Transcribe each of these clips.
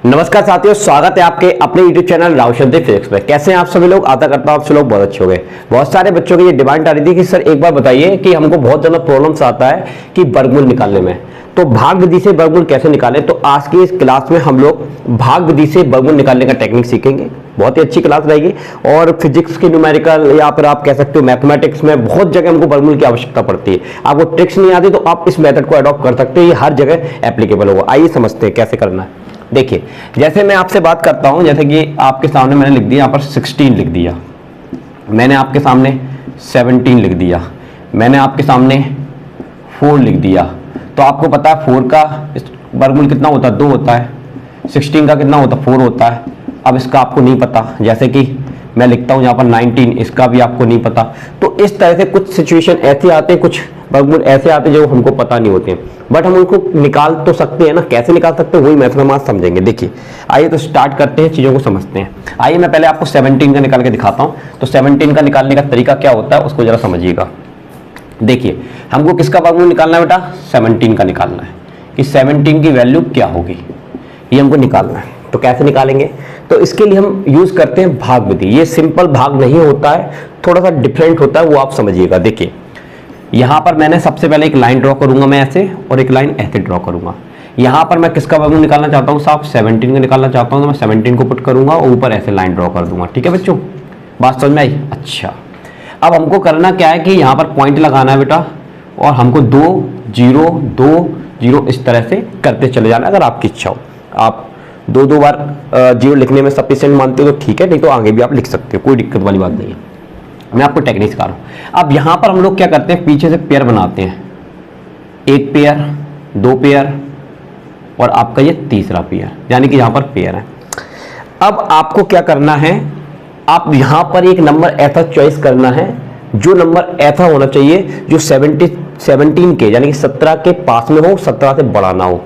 नमस्कार साथियों, स्वागत है आपके अपने YouTube चैनल राव शब्द फिजिक्स में। कैसे हैं आप सभी लोग? आशा करता हूं आप सभी लोग बहुत अच्छे हो गए। बहुत सारे बच्चों की ये डिमांड आ रही थी कि सर एक बार बताइए कि हमको बहुत ज़्यादा प्रॉब्लम्स आता है कि वर्गमूल निकालने में, तो भाग विधि से वर्गमूल कैसे निकालें। तो आज की इस क्लास में हम लोग भाग विधि से वर्गमूल निकालने का टेक्निक सीखेंगे। बहुत ही अच्छी क्लास रहेगी और फिजिक्स की न्यूमेरिकल या फिर आप कह सकते हो मैथमेटिक्स में बहुत जगह हमको वर्गमूल की आवश्यकता पड़ती है। आपको ट्रिक्स नहीं आती तो आप इस मेथड को अडॉप्ट कर सकते हैं, ये हर जगह एप्लीकेबल होगा। आइए समझते हैं कैसे करना है। देखिए, जैसे मैं आपसे बात करता हूं, जैसे कि आपके सामने मैंने लिख दिया, यहाँ पर 16 लिख दिया, मैंने आपके सामने 17 लिख दिया, मैंने आपके सामने 4 लिख दिया। तो आपको पता है 4 का वर्गमूल कितना होता है? 2 होता है। 16 का कितना होता है? 4 होता है। अब इसका आपको नहीं पता, जैसे कि मैं लिखता हूं यहाँ पर 19, इसका भी आपको नहीं पता। तो इस तरह से कुछ सिचुएशन ऐसे आते हैं, कुछ वर्गमूल ऐसे आते हैं जो हमको पता नहीं होते हैं, बट हम उनको निकाल तो सकते हैं ना। कैसे निकाल सकते हैं वही मैथड हम आज समझेंगे। देखिए, आइए तो स्टार्ट करते हैं, चीज़ों को समझते हैं। आइए मैं पहले आपको 17 का निकाल के दिखाता हूँ। तो 17 का निकालने का तरीका क्या होता है उसको जरा समझिएगा। देखिए, हमको किसका वर्गमूल निकालना है बेटा? 17 का निकालना है कि 17 की वैल्यू क्या होगी, ये हमको निकालना है। तो कैसे निकालेंगे? तो इसके लिए हम यूज करते हैं भाग विधि। ये सिंपल भाग नहीं होता है, थोड़ा सा डिफरेंट होता है, वो आप समझिएगा। देखिए, यहां पर मैंने सबसे पहले एक लाइन ड्रॉ करूंगा मैं ऐसे, और एक लाइन ऐसे ड्रॉ करूंगा। यहां पर मैं किसका वर्गमूल निकालना चाहता हूं साहब? 17 का निकालना चाहता हूं, तो मैं 17 को पुट करूंगा और ऊपर ऐसे लाइन ड्रॉ कर दूंगा। ठीक है बच्चों, बात समझ में आई? अच्छा, अब हमको करना क्या है कि यहाँ पर पॉइंट लगाना है बेटा, और हमको 2 0 2 0 इस तरह से करते चले जाना। अगर आपकी इच्छा हो, आप 2 बार 0 लिखने में सफिशिएंट मानते हो तो ठीक है, नहीं तो आगे भी आप लिख सकते हो, कोई दिक्कत वाली बात नहीं है। मैं आपको टेक्निक सिखा रहा हूं। अब यहां पर हम लोग क्या करते हैं, पीछे से पेयर बनाते हैं, 1 पेयर, 2 पेयर और आपका ये तीसरा पेयर, यानी कि यहां पर पेयर है। अब आपको क्या करना है, आप यहां पर एक नंबर ऐसा चॉइस करना है, जो नंबर ऐसा होना चाहिए जो 17 के यानी कि 17 के पास में हो, 17 से बड़ा ना हो।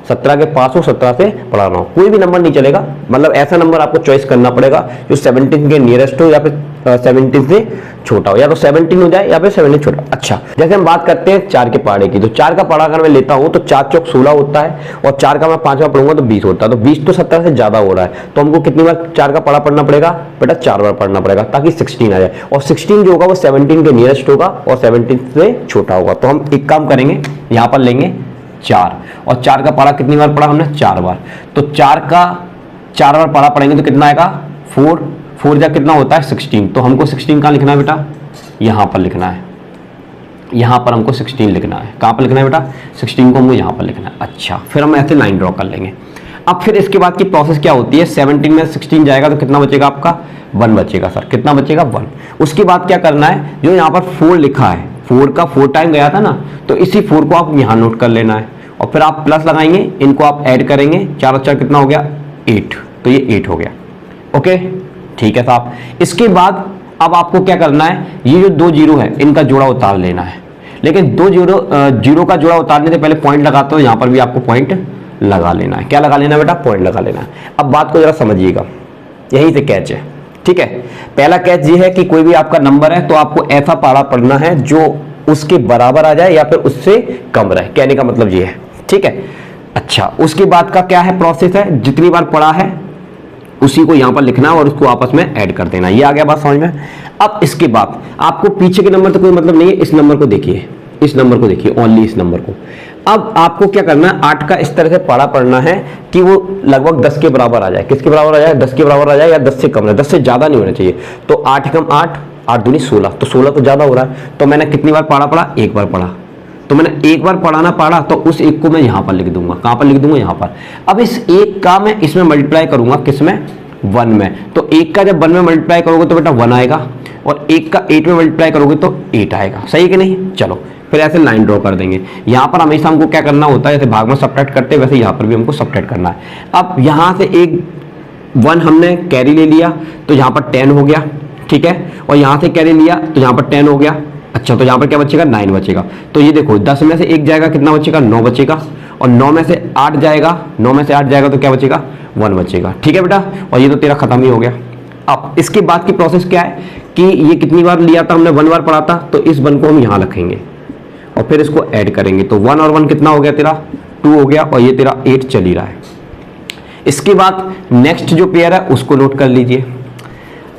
17 के पास हो, 17 से बड़ा ना हो, कोई भी नंबर नहीं चलेगा। मतलब ऐसा नंबर आपको चॉइस करना पड़ेगा जो 17 के नियरेस्ट हो या फिर 17 से छोटा हो, या तो 17 हो जाए या फिर 17 छोटा। अच्छा, जैसे हम बात करते हैं 4 के पहाड़े की, तो 4 का पहाड़ा अगर मैं लेता हूं तो 4 चौक 16 होता है, और 4 का मैं 5वां पढ़ूंगा तो 20 होता है। तो 20 तो 17 से ज्यादा हो रहा है, तो हमको कितनी बार 4 का पहाड़ा पढ़ना पड़ेगा बेटा? 4 बार पढ़ना पड़ेगा, ताकि 16 आ जाए। और 16 जो होगा वो 17 के नियरेस्ट होगा और 17 से छोटा होगा। तो हम एक काम करेंगे, यहां पर लेंगे 4, और 4 का पढ़ा कितनी बार पढ़ा हमने? 4 बार। तो 4 का 4 बार पढ़ा पढ़ेंगे तो कितना आएगा? 4 4 जा कितना होता है? 16। तो हमको 16 कहाँ लिखना है बेटा? यहां पर लिखना है, यहां पर हमको 16 लिखना है। कहां पर लिखना है बेटा? 16 को हमको यहां पर लिखना है। अच्छा, फिर हम ऐसे लाइन ड्रॉ कर लेंगे। अब फिर इसके बाद की प्रोसेस क्या होती है? 17 में 16 जाएगा तो कितना बचेगा आपका? 1 बचेगा। सर कितना बचेगा? 1। उसके बाद क्या करना है, जो यहाँ पर 4 लिखा है, 4 का 4 टाइम गया था ना, तो इसी 4 को आप यहाँ नोट कर लेना है, और फिर आप प्लस लगाएंगे, इनको आप ऐड करेंगे, 4 और 4 कितना हो गया? 8। तो ये 8 हो गया। ओके, ठीक है साहब। इसके बाद अब आपको क्या करना है, ये जो 2 0 है इनका जोड़ा उतार लेना है। लेकिन 2 0 का जोड़ा उतारने से पहले पॉइंट लगाते हो, यहाँ पर भी आपको पॉइंट लगा लेना है। क्या लगा लेना है बेटा? पॉइंट लगा लेना है। अब बात को जरा समझिएगा, यहीं से कैच है। ठीक है, पहला कैच ये है कि कोई भी आपका नंबर है तो आपको ऐसा पहाड़ा पढ़ना है जो उसके बराबर आ जाए या फिर उससे कम रहे, कहने का मतलब ये है। ठीक है, अच्छा, उसके बाद का क्या है प्रोसेस है, जितनी बार पढ़ा है उसी को यहां पर लिखना और उसको आपस में ऐड कर देना। ये आ गया बात समझ में? अब इसके बाद आपको पीछे के नंबर तो कोई मतलब नहीं है, इस नंबर को देखिए, इस नंबर को देखिए, ओनली इस नंबर को। अब आपको क्या करना है, 8 का इस तरह से पढ़ा पढ़ना है कि वो लगभग 10 के बराबर आ जाए। किसके बराबर आ जाए? 10 के बराबर आ जाए, या 10 से कम है, 10 से ज्यादा नहीं होना चाहिए। तो 8 कम 8, 8 दूनी 16, तो 16 तो ज्यादा हो रहा है। तो मैंने कितनी बार पढ़ा? 1 बार पढ़ा। तो मैंने 1 बार पढ़ाना पढ़ा, तो उस 1 को मैं यहां पर लिख दूंगा। कहां पर लिख दूंगा? यहां पर। अब इस 1 का मैं इसमें मल्टीप्लाई करूंगा, किसमें? 1 में। तो 1 का जब 1 में मल्टीप्लाई करोगे तो बेटा 1 आएगा, और 1 का 8 में मल्टीप्लाई करोगे तो 8 आएगा। सही है कि नहीं? चलो फिर ऐसे लाइन ड्रॉ कर देंगे। यहां पर हमेशा हमको क्या करना होता है, जैसे भाग में सब्ट्रैक्ट करते हैं वैसे यहां पर भी हमको सब्ट्रैक्ट करना है। अब यहां से एक 1 हमने कैरी ले लिया तो यहां पर 10 हो गया। ठीक है, और यहां से कैरी लिया तो यहां पर 10 हो गया। अच्छा, तो यहां पर क्या बचेगा? 9 बचेगा। तो ये देखो, 10 में से 1 जाएगा, कितना बचेगा? 9 बचेगा, और 9 में से 8 जाएगा, 9 में से 8 जाएगा तो क्या बचेगा? 1 बचेगा। ठीक है बेटा, और ये तो तेरा खत्म ही हो गया। अब इसके बाद की प्रोसेस क्या है कि ये कितनी बार लिया था हमने? 1 बार पढ़ा था, तो इस 1 को हम यहां रखेंगे और फिर इसको ऐड करेंगे। तो 1 और 1 कितना हो गया तेरा? 2 हो गया, और ये तेरा 8 चल ही रहा है। इसके बाद नेक्स्ट जो पेयर है उसको नोट कर लीजिए।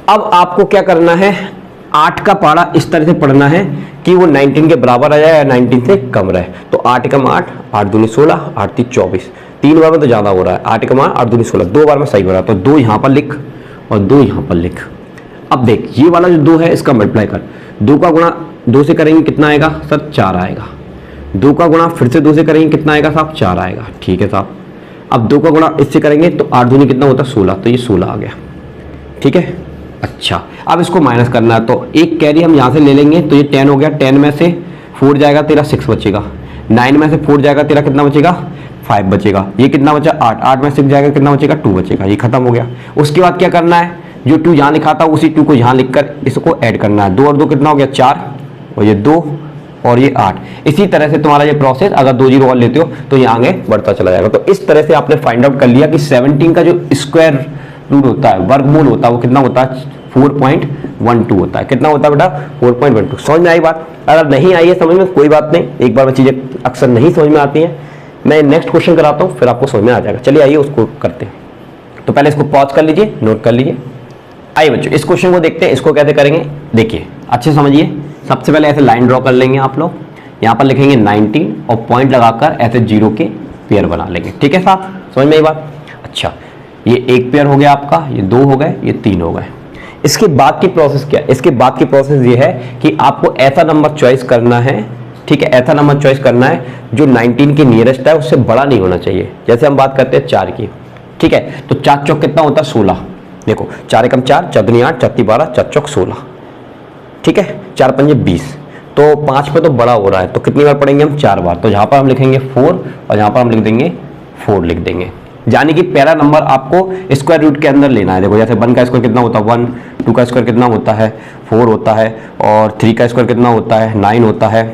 अब आपको क्या करना है, 8 का पारा इस तरह से पढ़ना है कि वो 19 के बराबर आ जाए या 19 से कम रहे। तो 8 एकम 8, 8 दूनी 16, 8 तीन 24, 3 बार में तो ज्यादा हो रहा है। 8 एकम 8, 8 दूनी 16, 2 बार में सही हो रहा है। तो 2 यहां पर लिख और 2 यहां पर लिख। अब देख ये वाला जो 2 है इसका मल्टीप्लाई कर, 2 का गुणा 2 से करेंगे कितना आएगा सर, 4 आएगा। 2 का गुणा फिर से 2 से करेंगे कितना आएगा साहब, 4 आएगा। ठीक है साहब। अब 2 का गुणा इससे करेंगे तो 8 दूनी कितना होता है 16, तो ये 16 आ गया। ठीक है। अच्छा अब इसको माइनस करना है, तो एक कैरी हम यहाँ से ले लेंगे, तो ये 10 हो गया। 10 में से 4 जाएगा तेरा 6 बचेगा। 9 में से 4 जाएगा तेरा कितना बचेगा 5 बचेगा। ये कितना बचा 8, 8 में 6 जाएगा कितना बचेगा 2 बचेगा। ये खत्म हो गया। उसके बाद क्या करना है, जो 2 यहाँ लिखा था उसी 2 को यहाँ लिखकर इसको ऐड करना है। 2 और 2 कितना हो गया 4, और ये 2 और ये 8। इसी तरह से तुम्हारा ये प्रोसेस अगर 2 0 और लेते हो तो ये आगे बढ़ता चला जाएगा। तो इस तरह से आपने फाइंड आउट कर लिया कि 17 का जो स्क्वायर रूट होता है, वर्गमूल होता है, वो कितना होता है 4.12 होता है। कितना होता है बेटा 4.12। समझ में आई बात? अगर नहीं आई है समझ में कोई बात नहीं, एक बार में चीजें अक्सर नहीं समझ में आती हैं। मैं नेक्स्ट क्वेश्चन कराता हूँ फिर आपको समझ में आ जाएगा। चलिए आइए उसको करते हैं। तो पहले इसको पॉज कर लीजिए, नोट कर लीजिए। आइए बच्चों इस क्वेश्चन को देखते हैं, इसको कैसे करेंगे देखिए अच्छे समझिए। सबसे पहले ऐसे लाइन ड्रॉ कर लेंगे आप लोग, यहाँ पर लिखेंगे 19 और पॉइंट लगाकर ऐसे 0 के पेयर बना लेंगे। ठीक है साहब, समझ में ये बात? अच्छा ये एक पेयर हो गया आपका, ये 2 हो गए, ये 3 हो गए। इसके बाद की प्रोसेस क्या है? इसके बाद की प्रोसेस ये है कि आपको ऐसा नंबर चॉइस करना है। ठीक है, ऐसा नंबर चॉइस करना है जो 19 के नियरेस्ट है, उससे बड़ा नहीं होना चाहिए। जैसे हम बात करते हैं 4 की। ठीक है, तो 4 चौक कितना होता है 16। देखो 4 एकम 4, 4 दूनी 8, 4 तीन 12, 4 चौक 16। ठीक है, 4 पंजे 20। तो 5 पे तो बड़ा हो रहा है, तो कितनी बार पढ़ेंगे हम 4 बार। तो जहां पर हम लिखेंगे 4 और जहां पर हम लिख देंगे 4 लिख देंगे। यानी कि पहला नंबर आपको स्क्वायर रूट के अंदर लेना है। देखो जैसे 1 का स्क्वायर कितना होता है 1, 2 का स्क्वायर कितना होता है 4 होता है, और 3 का स्क्वायर कितना होता है 9 होता है,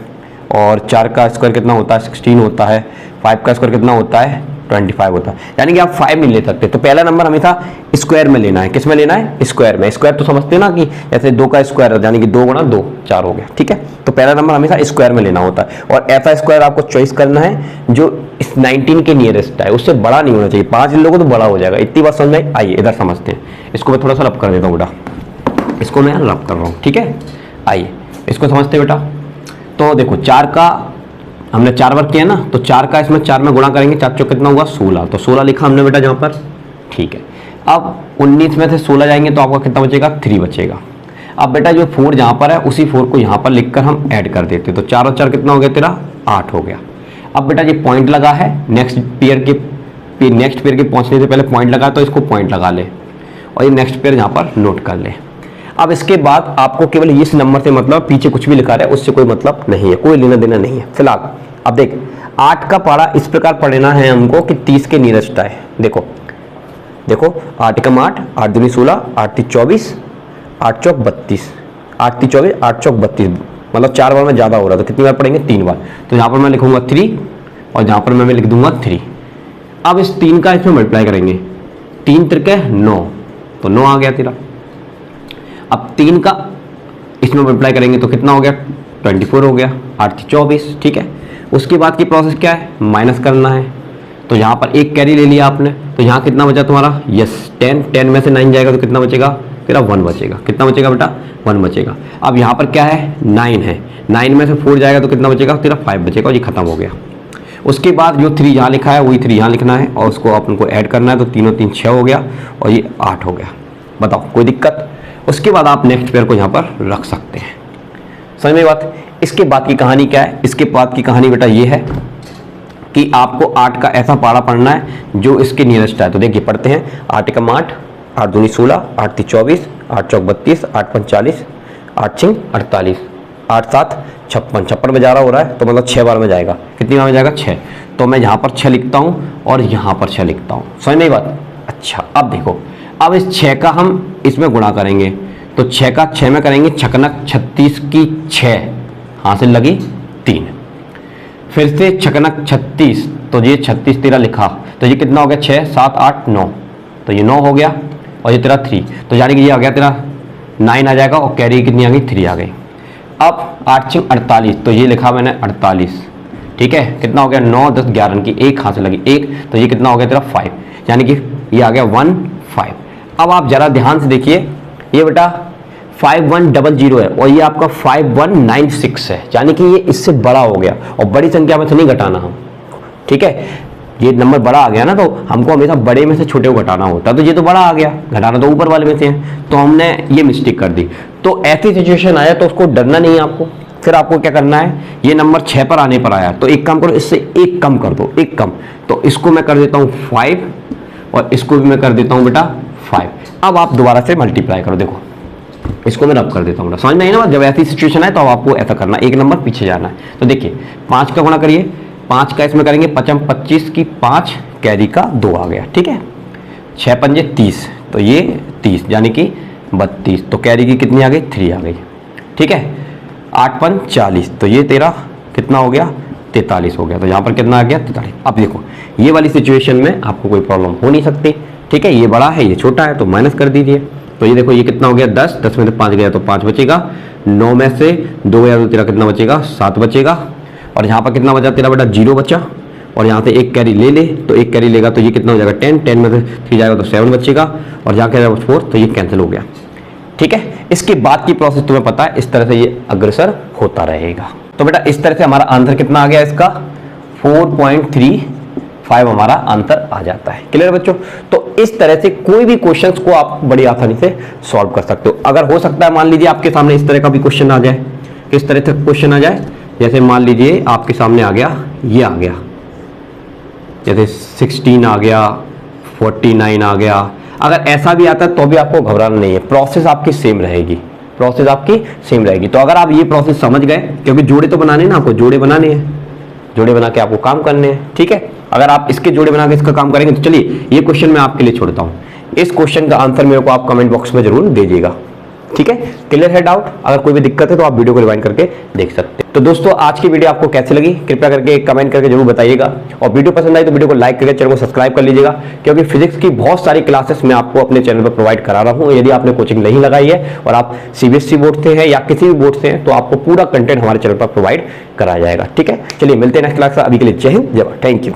और 4 का स्क्वायर कितना होता है 16 होता है, 5 का स्क्वायर कितना होता है 25 होता है। यानी कि आप 5 नहीं ले सकते। तो पहला नंबर हमेशा स्क्वायर में लेना है। किस में लेना है? स्क्वायर में। स्क्वायर तो समझते हैं ना कि जैसे 2 का स्क्वायर यानी कि 2 गुणा 2 4 हो गया। ठीक है, तो पहला नंबर हमेशा स्क्वायर में लेना होता है, और ऐसा स्क्वायर आपको चॉइस करना है जो इस 19 के नियरेस्ट है, उससे बड़ा नहीं होना चाहिए। 5 लोगों तो बड़ा हो जाएगा। इतनी बात समझ में? आइए इधर समझते हैं। इसको मैं थोड़ा सा रब कर देता हूँ बेटा, इसको मैं रब कर रहा हूँ। ठीक है, आइए इसको समझते हैं बेटा। तो देखो 4 का हमने 4 बार किया ना, तो 4 का इसमें 4 में गुणा करेंगे, 4 चौक कितना होगा 16। तो 16 लिखा हमने बेटा जहाँ पर। ठीक है, अब 19 में से 16 जाएंगे तो आपका कितना बचेगा 3 बचेगा। अब बेटा जो 4 जहाँ पर है उसी 4 को यहाँ पर लिखकर हम ऐड कर देते। तो 4 और 4 कितना हो गया तेरा 8 हो गया। अब बेटा ये पॉइंट लगा है, नेक्स्ट पेयर के पहुँचने से पहले पॉइंट लगा, तो इसको पॉइंट लगा ले और ये नेक्स्ट पेयर यहाँ पर नोट कर ले। अब इसके बाद आपको केवल इस नंबर से मतलब, पीछे कुछ भी लिखा रहा है उससे कोई मतलब नहीं है, कोई लेना देना नहीं है फिलहाल। अब देख 8 का पारा इस प्रकार पढ़ना है हमको कि 30 के नियरेस्ट आए। देखो देखो 8 एकम 8, 8 दूनी 16, 8 तीन 24, 8 चौक 32, 8 तीन 24, 8 चौक 32, मतलब 4 बार में ज़्यादा हो रहा है। तो कितनी बार पढ़ेंगे 3 बार। तो यहाँ पर मैं लिखूंगा 3 और जहाँ पर मैं लिख दूंगा 3। अब इस 3 का इसमें मल्टीप्लाई करेंगे, 3 त्रिके 9, तो 9 आ गया तेरा। अब 3 का इसमें मल्टीप्लाई करेंगे तो कितना हो गया 24 हो गया, 8 तीन 24। ठीक है, उसके बाद की प्रोसेस क्या है, माइनस करना है। तो यहाँ पर एक कैरी ले लिया आपने, तो यहाँ कितना बचा तुम्हारा, यस 10 में से 9 जाएगा तो कितना बचेगा तेरा 1 बचेगा। कितना बचेगा बेटा 1 बचेगा। अब यहाँ पर क्या है 9 है, 9 में से 4 जाएगा तो कितना बचेगा तेरा 5 बचेगा, और ये खत्म हो गया। उसके बाद जो 3 यहाँ लिखा है वही 3 यहाँ लिखना है और उसको अपन को ऐड करना है। तो 3 और 3 6 हो गया और ये 8 हो गया। बताओ कोई दिक्कत? उसके बाद आप नेक्स्ट पेयर को यहाँ पर रख सकते हैं। समझ में बात? इसके बाद की कहानी क्या है? इसके बाद की कहानी बेटा ये है कि आपको 8 का ऐसा पारा पढ़ना है जो इसके नियरेस्ट है। तो देखिए पढ़ते हैं 8 एकम 8, 8 दूनी 16, 8 तीन 24, 8 चौक 32, 8 पंच 40, 8 छिंग 48, 8 7 56, 56 में जा रहा हो रहा है तो मतलब 6 बार में जाएगा। कितनी बार में जाएगा 6। तो मैं यहाँ पर 6 लिखता हूँ और यहाँ पर 6 लिखता हूँ। समझ में बात? अच्छा अब देखो, अब इस 6 का हम इसमें गुणा करेंगे। तो 6 का 6 में करेंगे, छकनक 36 की 6 हासिल लगी 3, फिर से छकनक 36, तो ये 36 तेरा लिखा, तो ये कितना हो गया 6 7 8 9, तो ये 9 हो गया और ये तेरा 3। तो यानी कि ये आ गया तेरा 9 आ जाएगा और कैरी कितनी आ गई 3 आ गई। अब 8 छिंग 48, तो ये लिखा मैंने 48। ठीक है, कितना हो गया 9 10 11 की 1 हासिल लगी 1, तो ये कितना हो गया तेरा 5। यानी कि ये आ गया 1 5। अब आप जरा ध्यान से देखिए, ये बेटा 5100 है और ये आपका 5196 है, यानी कि ये इससे बड़ा हो गया और बड़ी संख्या में से नहीं घटाना हम, ठीक है। ये नंबर बड़ा आ गया ना, तो हमको हमेशा बड़े में से छोटे को घटाना होता है, तो ये तो बड़ा आ गया, घटाना तो ऊपर वाले में से है, तो हमने ये मिस्टेक कर दी। तो ऐसी सिचुएशन आया तो उसको डरना नहीं है आपको। फिर आपको क्या करना है, ये नंबर 6 पर आने पर आया तो एक काम करो, इससे एक कम कर दो, एक कम। तो इसको मैं कर देता हूँ 5 और इसको भी मैं कर देता हूँ बेटा 5। अब आप दोबारा से मल्टीप्लाई करो, देखो इसको मैं रब कर देता हूँ, समझ में आई ना। जब ऐसी सिचुएशन है तो अब आपको ऐसा करना है, एक नंबर पीछे जाना है। तो देखिए 5 का गुणा करिए, 5 का इसमें करेंगे 25 की 5 कैरी का 2 आ गया, ठीक है। 6 पंजे 30, तो ये 30 यानी कि 32, तो कैरी की कितनी आ गई, 3 आ गई, ठीक है। 8 पन 40, तो ये तेरा कितना हो गया, 43 हो गया, तो यहाँ पर कितना आ गया, 43। अब देखो ये वाली सिचुएशन में आपको कोई प्रॉब्लम हो नहीं सकती, ठीक है। ये बड़ा है ये छोटा है, तो माइनस कर दीजिए। तो ये देखो ये कितना हो गया, 10 में से 5 गया तो 5 बचेगा, 9 में से 2 गया तो तेरा कितना बचेगा, 7 बचेगा। और यहाँ पर कितना बचा तेरा बेटा, 0 बचा। और यहाँ से एक कैरी ले ले, तो एक कैरी लेगा तो ये कितना हो जाएगा, 10 में से 3 जाएगा तो 7 बचेगा, और जहाँ क्या 4, तो ये कैंसिल हो गया, ठीक है। इसके बाद की प्रोसेस तुम्हें पता है, इस तरह से ये अग्रसर होता रहेगा। तो बेटा इस तरह से हमारा आंसर कितना आ गया, इसका 4.35 हमारा आंसर आ जाता है। क्लियर बच्चों। तो इस तरह से कोई भी क्वेश्चंस को आप बड़ी आसानी से सॉल्व कर सकते हो। अगर हो सकता है मान लीजिए आपके सामने इस तरह का भी क्वेश्चन आ जाए, किस तरह से क्वेश्चन आ जाए, जैसे मान लीजिए आपके सामने आ गया, ये आ गया, जैसे 16 आ गया, 49 आ गया। अगर ऐसा भी आता है तो भी आपको घबराना नहीं है, प्रोसेस आपकी सेम रहेगी, प्रोसेस आपकी सेम रहेगी। तो अगर आप ये प्रोसेस समझ गए, क्योंकि जोड़े तो बनाने ना, आपको जोड़े बनाने हैं, जोड़े बना के आपको काम करने हैं, ठीक है। अगर आप इसके जोड़े बना के इसका काम करेंगे तो चलिए ये क्वेश्चन मैं आपके लिए छोड़ता हूँ, इस क्वेश्चन का आंसर मेरे को आप कमेंट बॉक्स में जरूर दे दीजिएगा, ठीक है। क्लियर है डाउट? अगर कोई भी दिक्कत है तो आप वीडियो को रिवाइंड करके देख सकते हैं। तो दोस्तों आज की वीडियो आपको कैसी लगी कृपया करके कमेंट करके जरूर बताइएगा, और वीडियो पसंद आई तो वीडियो को लाइक करके चैनल को सब्सक्राइब कर लीजिएगा, क्योंकि फिजिक्स की बहुत सारी क्लासेस मैं आपको अपने चैनल पर प्रोवाइड करा रहा हूँ। यदि आपने कोचिंग नहीं लगाई है और आप CBSE बोर्ड से हैं या किसी भी बोर्ड से हैं तो आपको पूरा कंटेंट हमारे चैनल पर प्रोवाइड कराया जाएगा, ठीक है। चलिए मिलते हैं नेक्स्ट क्लास में, अभी के लिए जय हिंद, जय भारत, थैंक यू।